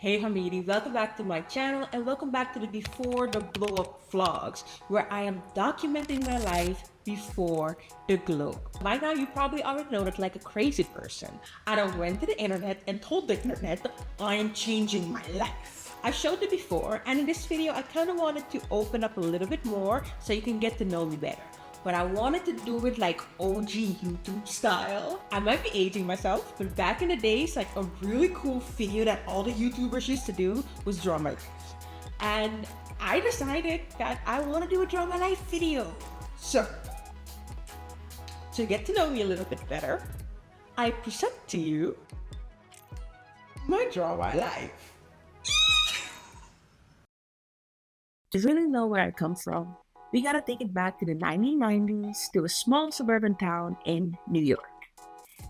Hey Hamidi, welcome back to my channel and welcome back to the Before the Blow Up vlogs, where I am documenting my life before the glow. By now you probably already know that like a crazy person, I done went to the internet and told the internet that I am changing my life. I showed it before, and in this video I kind of wanted to open up a little bit more so you can get to know me better. But I wanted to do it like OG YouTube style. I might be aging myself, but back in the days, like a really cool video that all the YouTubers used to do was draw my life. And I decided that I want to do a draw my life video. So, to get to know me a little bit better, I present to you my draw my life. To really know where I come from, we gotta take it back to the 1990s to a small suburban town in New York.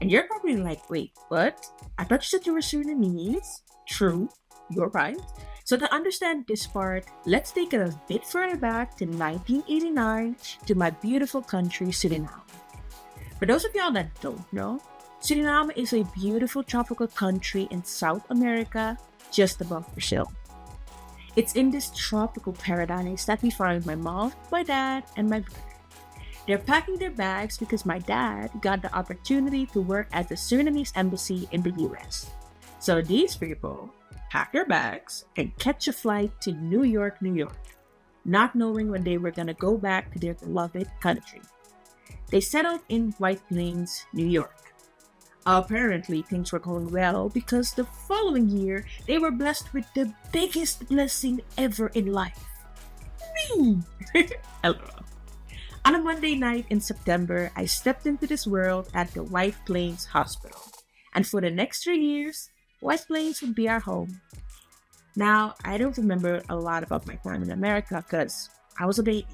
And you're probably like, wait, what? I thought you said you were Sudanese? True, you're right. So to understand this part, let's take it a bit further back to 1989 to my beautiful country, Suriname. For those of y'all that don't know, Suriname is a beautiful tropical country in South America, just above Brazil. It's in this tropical paradise that we find my mom, my dad, and my brother. They're packing their bags because my dad got the opportunity to work at the Surinamese embassy in the US. So these people pack their bags and catch a flight to New York, New York, not knowing when they were going to go back to their beloved country. They settled in White Plains, New York. Apparently, things were going well because the following year, they were blessed with the biggest blessing ever in life. Me! Hello. On a Monday night in September, I stepped into this world at the White Plains Hospital. And for the next 3 years, White Plains would be our home. Now, I don't remember a lot about my time in America because I was a baby.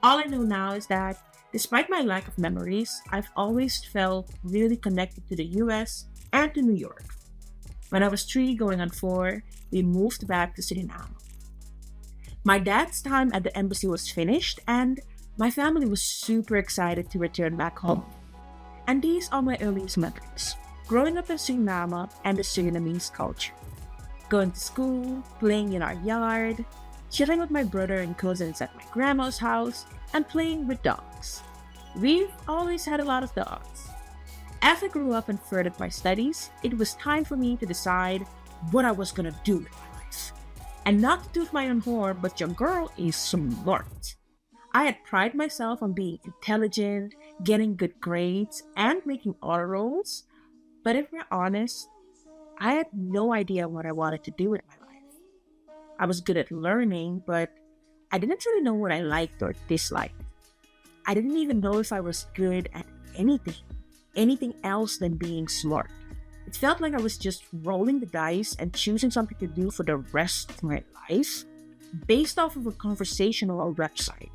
All I know now is that despite my lack of memories, I've always felt really connected to the US and to New York. When I was 3 going on 4, we moved back to Suriname. My dad's time at the embassy was finished and my family was super excited to return back home. And these are my earliest memories, growing up in Suriname and the Surinamese culture. Going to school, playing in our yard, chilling with my brother and cousins at my grandma's house, and playing with dogs. We've always had a lot of dogs. As I grew up and furthered my studies, it was time for me to decide what I was gonna do with my life. And not to toot my own horn, but your girl is smart. I had prided myself on being intelligent, getting good grades, and making honor rolls. But if we're honest, I had no idea what I wanted to do with my life. I was good at learning, but I didn't really know what I liked or disliked. I didn't even know if I was good at anything else than being smart. It felt like I was just rolling the dice and choosing something to do for the rest of my life based off of a conversation or a website.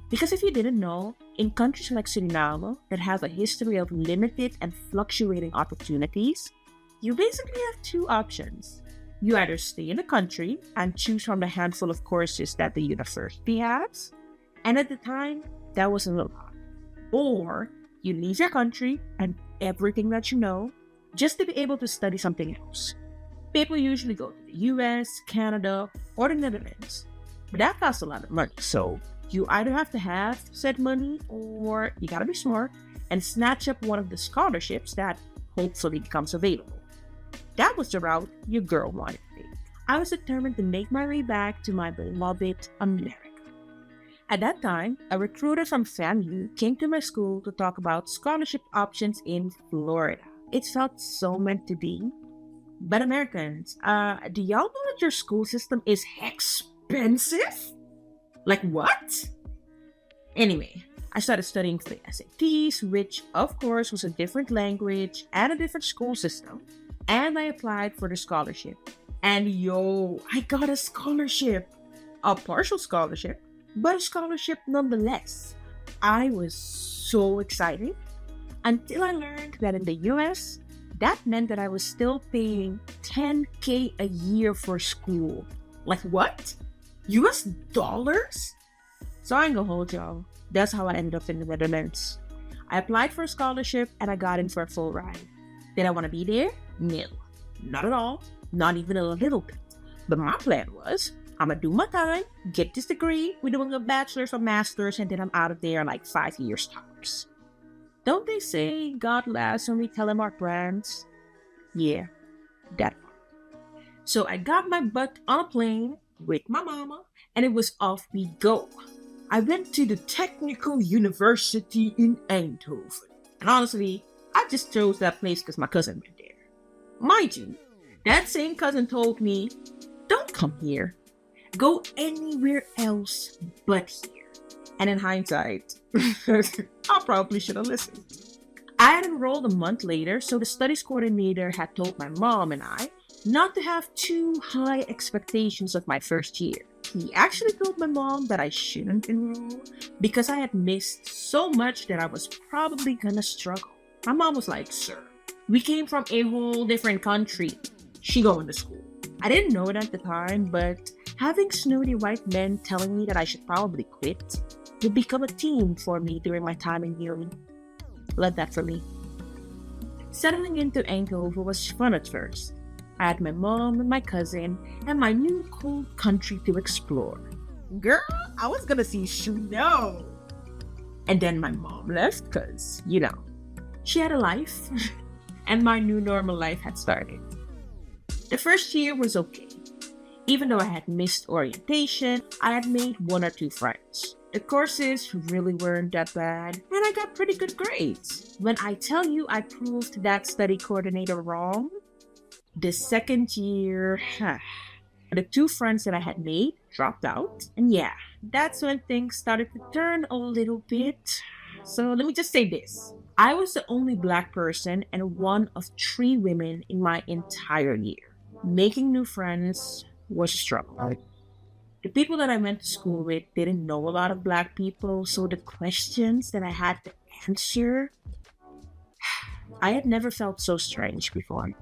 Because if you didn't know, in countries like Suriname that have a history of limited and fluctuating opportunities, you basically have 2 options. You either stay in the country and choose from the handful of courses that the university has, and at the time, that wasn't a lot. Or you leave your country and everything that you know just to be able to study something else. People usually go to the US, Canada, or the Netherlands. But that costs a lot of money, so you either have to have said money or you gotta be smart and snatch up one of the scholarships that hopefully becomes available. That was the route your girl wanted to take. I was determined to make my way back to my beloved America. At that time, a recruiter from FAMU came to my school to talk about scholarship options in Florida. It felt so meant to be. But Americans, do y'all know that your school system is expensive? Like what? Anyway, I started studying for the SATs, which of course was a different language and a different school system. And I applied for the scholarship. And yo, I got a scholarship. A partial scholarship, but a scholarship nonetheless. I was so excited until I learned that in the US, that meant that I was still paying $10K a year for school. Like what? US dollars? So I ain't gonna hold y'all. That's how I ended up in the Netherlands. I applied for a scholarship and I got in for a full ride. Did I want to be there? No, not at all. not even a little bit. But my plan was, I'm gonna do my time, get this degree, we're doing a bachelor's or master's, and then I'm out of there in like 5 years tops. Don't they say God laughs when we tell him our plans? Yeah, that. So I got my butt on a plane with my mama, and it was off we go. I went to the Technical University in Eindhoven. And honestly, I just chose that place because my cousin went there. Mind you, that same cousin told me, don't come here. Go anywhere else but here. And in hindsight, I probably should have listened. I had enrolled a month later, so the studies coordinator had told my mom and I not to have too high expectations of my first year. He actually told my mom that I shouldn't enroll because I had missed so much that I was probably gonna struggle. My mom was like, sir, we came from a whole different country. She going to school. I didn't know it at the time, but having snooty white men telling me that I should probably quit would become a theme for me during my time in uni. Love that for me. Settling into Eindhoven was fun at first. I had my mom and my cousin and my new cool country to explore. Girl, I was gonna see snow. And then my mom left because, she had a life and my new normal life had started. The first year was okay. Even though I had missed orientation, I had made one or two friends. The courses really weren't that bad, and I got pretty good grades. When I tell you I proved that study coordinator wrong, the second year, the two friends that I had made dropped out. And yeah, that's when things started to turn a little bit. So let me just say this. I was the only black person and one of 3 women in my entire year. Making new friends was a struggle. The people that I went to school with didn't know a lot of black people, so the questions that I had to answer, I had never felt so strange before.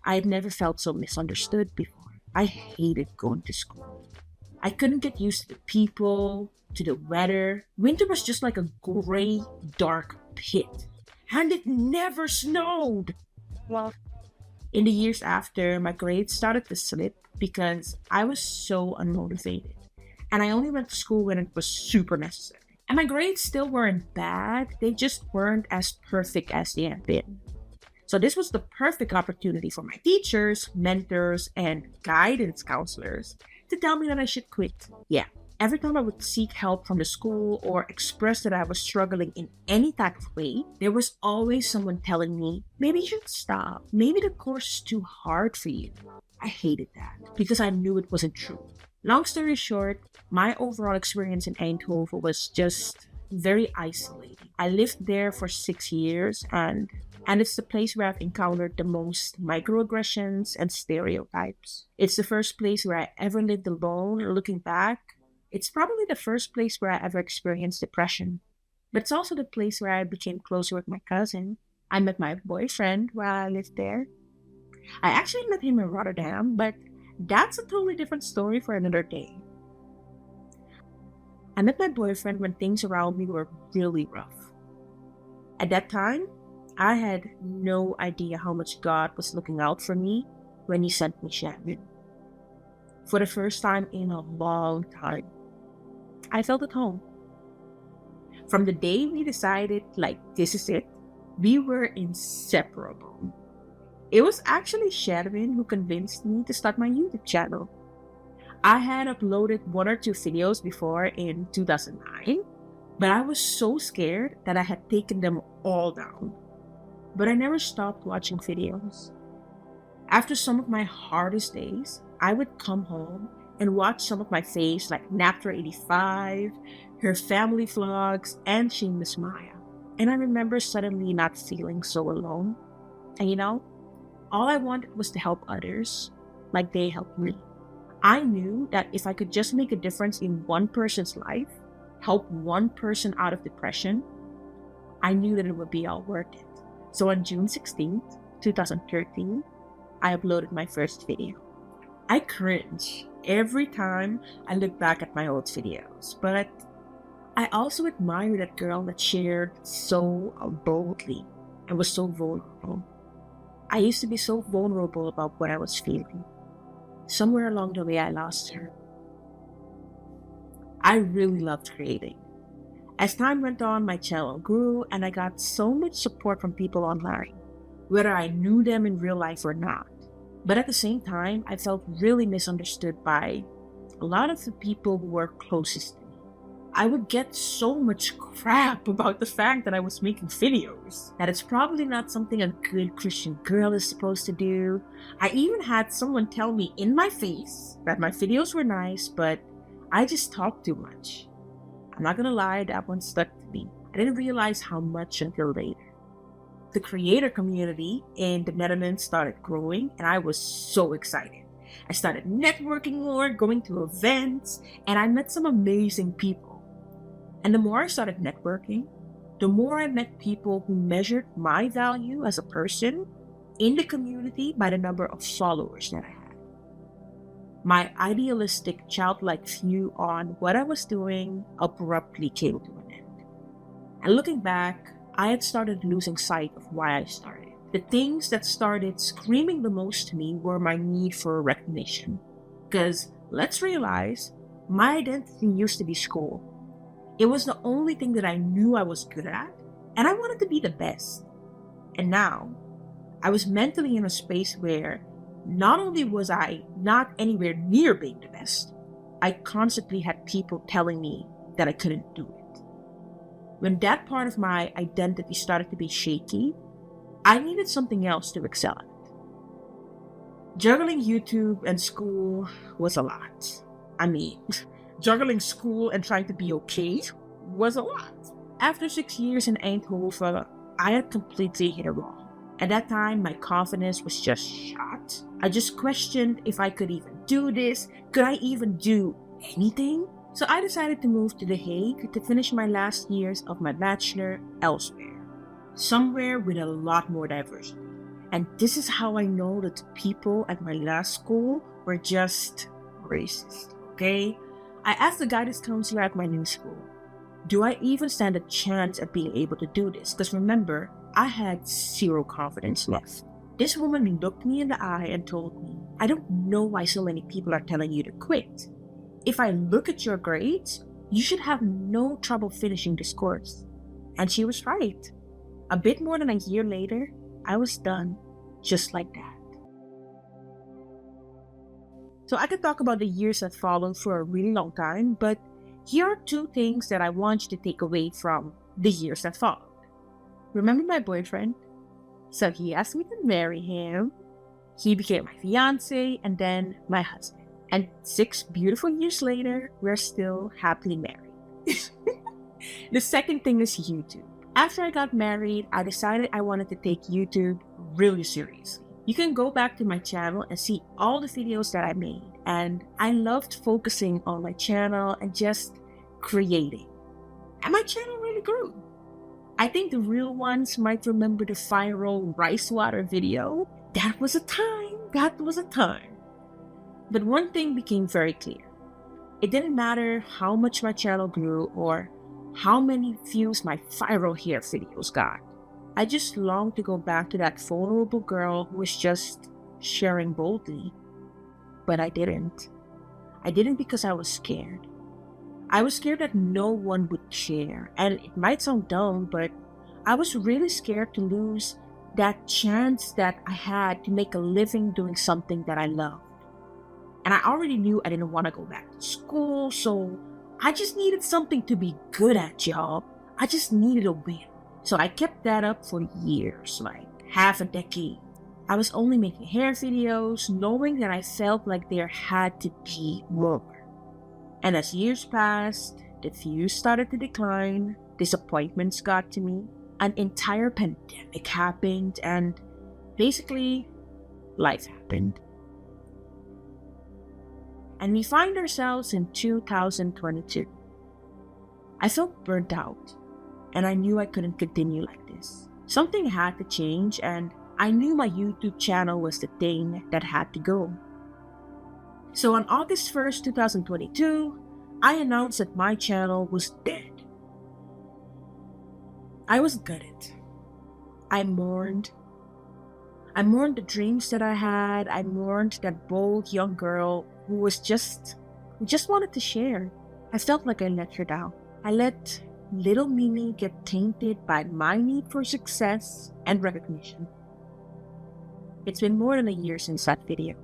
I had never felt so misunderstood before. I hated going to school. I couldn't get used to the people, to the weather. Winter was just like a gray, dark pit. And it never snowed. Well, in the years after, my grades started to slip because I was so unmotivated. And I only went to school when it was super necessary. And my grades still weren't bad, they just weren't as perfect as they had been. So this was the perfect opportunity for my teachers, mentors, and guidance counselors to tell me that I should quit. Yeah, every time I would seek help from the school or express that I was struggling in any type of way, there was always someone telling me, maybe you should stop. Maybe the course is too hard for you. I hated that because I knew it wasn't true. Long story short, my overall experience in Eindhoven was just very isolating. I lived there for 6 years and it's the place where I've encountered the most microaggressions and stereotypes. It's the first place where I ever lived alone. Looking back, it's probably the first place where I ever experienced depression. But it's also the place where I became closer with my cousin. I met my boyfriend while I lived there. I actually met him in Rotterdam, but that's a totally different story for another day. I met my boyfriend when things around me were really rough. At that time, I had no idea how much God was looking out for me when He sent me Shaman. For the first time in a long time, I felt at home. From the day we decided, this is it, we were inseparable. It was actually Sherwin who convinced me to start my YouTube channel. I had uploaded 1 or 2 videos before in 2009, but I was so scared that I had taken them all down. But I never stopped watching videos. After some of my hardest days, I would come home and watch some of my faves like Naptor85, her family vlogs, and Shameless Maya. And I remember suddenly not feeling so alone. And all I wanted was to help others like they helped me. I knew that if I could just make a difference in one person's life, help one person out of depression, I knew that it would be all worth it. So on June 16th, 2013, I uploaded my first video. I cringe every time I look back at my old videos, but I also admire that girl that shared so boldly and was so vulnerable. I used to be so vulnerable about what I was feeling. Somewhere along the way, I lost her. I really loved creating. As time went on, my channel grew and I got so much support from people online, whether I knew them in real life or not. But at the same time, I felt really misunderstood by a lot of the people who were closest to me. I would get so much crap about the fact that I was making videos, that it's probably not something a good Christian girl is supposed to do. I even had someone tell me in my face that my videos were nice, but I just talked too much. I'm not gonna lie, that one stuck to me. I didn't realize how much until later. The creator community in the Netherlands started growing, and I was so excited. I started networking more, going to events, and I met some amazing people. And the more I started networking, the more I met people who measured my value as a person in the community by the number of followers that I had. My idealistic, childlike view on what I was doing abruptly came to an end. And looking back, I had started losing sight of why I started. The things that started screaming the most to me were my need for recognition. Because let's realize, my identity used to be school. It was the only thing that I knew I was good at, and I wanted to be the best. And now, I was mentally in a space where not only was I not anywhere near being the best, I constantly had people telling me that I couldn't do it. When that part of my identity started to be shaky, I needed something else to excel at. Juggling YouTube and school was a lot. I mean, juggling school and trying to be okay was a lot. After 6 years in Eindhoven, I had completely hit a wall. At that time, my confidence was just shot. I just questioned if I could even do this. Could I even do anything? So I decided to move to The Hague to finish my last years of my bachelor elsewhere, somewhere with a lot more diversity. And this is how I know that the people at my last school were just racist, okay? I asked the guidance counselor at my new school, do I even stand a chance at being able to do this? Because remember, I had zero confidence left. This woman looked me in the eye and told me, I don't know why so many people are telling you to quit. If I look at your grades, you should have no trouble finishing this course. And she was right. A bit more than a year later, I was done, just like that. So I could talk about the years that followed for a really long time, but here are two things that I want you to take away from the years that followed. Remember my boyfriend? So he asked me to marry him. He became my fiance and then my husband. And 6 beautiful years later, we're still happily married. The second thing is YouTube. After I got married, I decided I wanted to take YouTube really seriously. You can go back to my channel and see all the videos that I made. And I loved focusing on my channel and just creating. And my channel really grew. I think the real ones might remember the viral rice water video. That was a time. That was a time. But one thing became very clear. It didn't matter how much my channel grew or how many views my viral hair videos got. I just longed to go back to that vulnerable girl who was just sharing boldly. But I didn't. I didn't because I was scared. I was scared that no one would share. And it might sound dumb, but I was really scared to lose that chance that I had to make a living doing something that I loved. And I already knew I didn't want to go back to school, so I just needed something to be good at, y'all. I just needed a win. So I kept that up for years, like half a decade. I was only making hair videos, knowing that I felt like there had to be more. And as years passed, the views started to decline, disappointments got to me, an entire pandemic happened, and basically, life happened. And we find ourselves in 2022. I felt burnt out, and I knew I couldn't continue like this. Something had to change, and I knew my YouTube channel was the thing that had to go. So on August 1st, 2022, I announced that my channel was dead. I was gutted. I mourned. I mourned the dreams that I had. I mourned that bold young girl who just wanted to share. I felt like I let her down. I let little Mimi get tainted by my need for success and recognition. It's been more than a year since that video.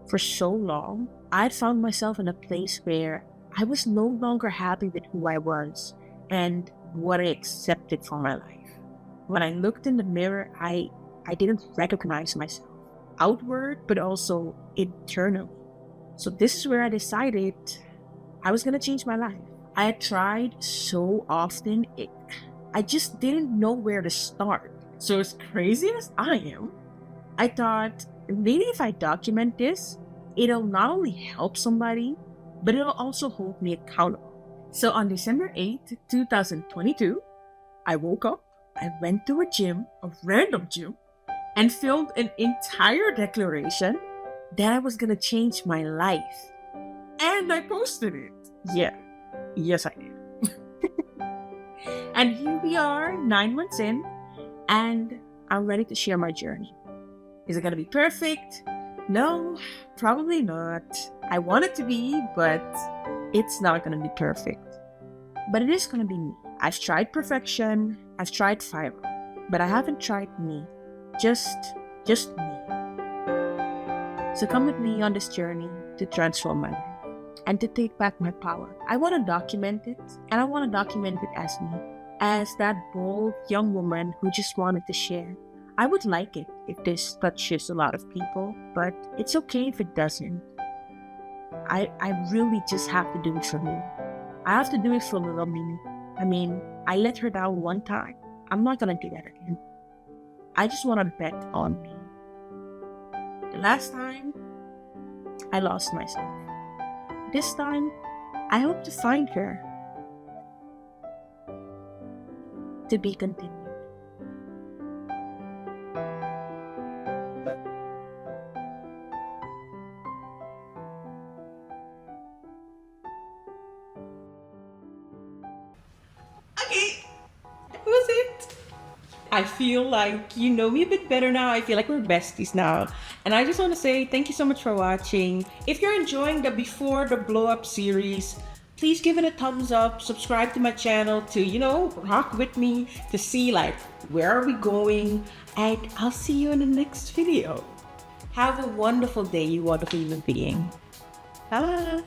For so long, I'd found myself in a place where I was no longer happy with who I was and what I accepted for my life. When I looked in the mirror, I didn't recognize myself outward, but also internally. So this is where I decided I was gonna change my life. I had tried so often, I just didn't know where to start. So as crazy as I am, I thought maybe if I document this, it'll not only help somebody, but it'll also hold me accountable. So on December 8th, 2022, I woke up, I went to a gym, a random gym, and filmed an entire declaration that I was gonna change my life. And I posted it. Yeah, yes, I did. And here we are, 9 months in, and I'm ready to share my journey. Is it gonna be perfect? No, probably not. I want it to be, but it's not gonna be perfect. But it is gonna be me. I've tried perfection, I've tried viral, but I haven't tried me. Just me. So come with me on this journey to transform my life and to take back my power. I want to document it, and I want to document it as me, as that bold young woman who just wanted to share. I would like it if this touches a lot of people, but it's okay if it doesn't. I really just have to do it for me. I have to do it for little Mimi. I mean, I let her down one time. I'm not gonna do that again. I just want to bet on me. The last time, I lost myself. This time, I hope to find her. To be continued. Okay, that was it. I feel like you know me a bit better now. I feel like we're besties now. And I just want to say thank you so much for watching. If you're enjoying the Before the Blow Up series, please give it a thumbs up. Subscribe to my channel to, rock with me to see like where are we going. And I'll see you in the next video. Have a wonderful day, you wonderful human being. Bye.